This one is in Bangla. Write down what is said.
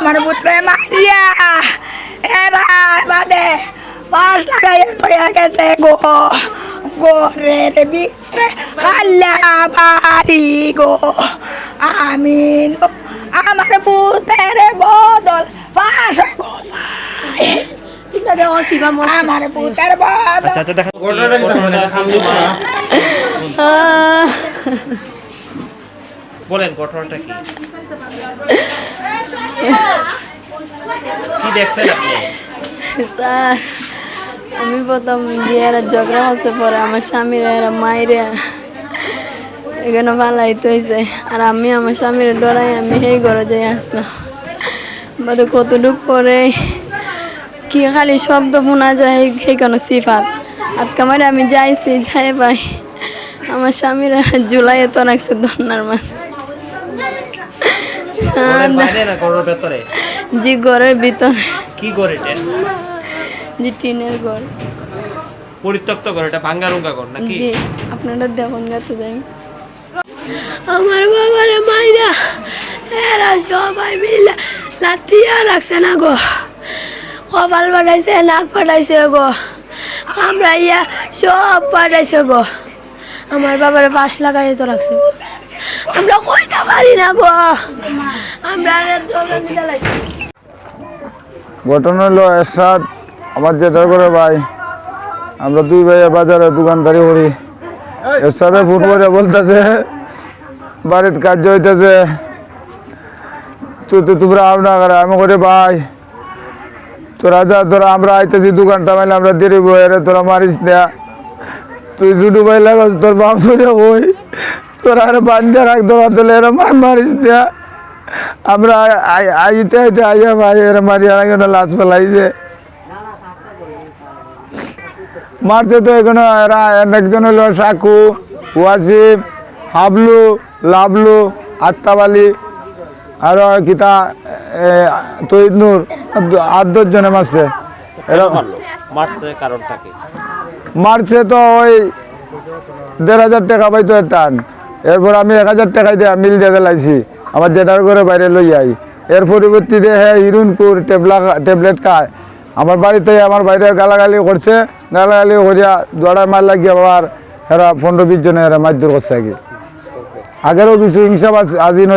আমার পুত্রে মারিয়া এরা বাদে বাস লাগাইয়া তৈয়া গেছে গো গোরের ভিতরে খাল্লা বাড়ি গো আমি আমার পুত্রের বদল পাশ গোসাই আমার পুত্রের বদল বলেন ঘটনাটা কি কি দেখছেন আপনি? স্যার আমি প্রথম গিয়ে এরা ঝগড়া হচ্ছে পরে আমার স্বামীরা এরা মাইরে এখানে পালাইতে হয়েছে আর আমি আমার স্বামীর ডরাই আমি সেই ঘরে যাই আসলাম বাদে কতটুক পরে কি খালি শব্দ শোনা যায় সেইখানে সিফাত আটকা মারে আমি যাইছি যাই পাই আমার স্বামীরা জুলাইয়ে তো রাখছে ধন্যার মা জি ঘরের ভিতরে কি ঘর এটা? জি টিনের ঘর পরিত্যক্ত ঘর, এটা ভাঙ্গারুঙ্গা ঘর নাকি? জি আপনারা দেখুন গাতে যাই আমার বাবারে মাইরা এরা সবাই মিলে লাতিয়া রাখছে না গো কপাল পাঠাইছে নাক পাঠাইছে গো আমরা ইয়া সব পাঠাইছে গো আমার বাবারে পাশ লাগাই তো রাখছে আমরা কইতে পারি না গো আমরা ঘটনা হলো এরশাদ আমার জেঠার করে ভাই আমরা দুই ভাইয়া বাজারে দোকানদারি করি এরশাদে ফোন করে বলতেছে বাড়িতে কাজ হইতেছে তোমরা আও না করে আমি করে ভাই তোরা যা তোরা আমরা আইতেছি দোকানটা মাইলে আমরা দেরি বইরে তোরা মারিস না তুই জুডু ভাই লাগাস তোর বাপ ধরে হই তোরা আর বান্ধা রাখ তোরা তোলে এরা মারিস না আমরা আইতে আইতে আইয়া ভাই এরা মারিয়া রাখে লাশ ফেলাইছে মারছে তো এখানে এরা একজন হলো সাকু ওয়াসিম হাবলু লাবলু আত্মাবালি আর কিতা তৈদ নূর আর 10 জনে মারছে এরা মারছে কারণটা কি? মারছে তো ওই 1500 টাকা পাইতো টান এরপর আমি 1000 টাকা দিয়ে মিল দিয়ে দিলাইছি আমার জেঠার করে বাইরে লই আই এর পরিবর্তীতে হ্যাঁ হিরুনপুর ট্যাবলেট খায় আমার বাড়িতে আমার বাইরে গালাগালি করছে গালাগালি করিয়া দৌড়ায় মার লাগিয়ে আবার এরা 15-20 জনে এরা মারধর করছে আগেরও কিছু হিংসা আজিন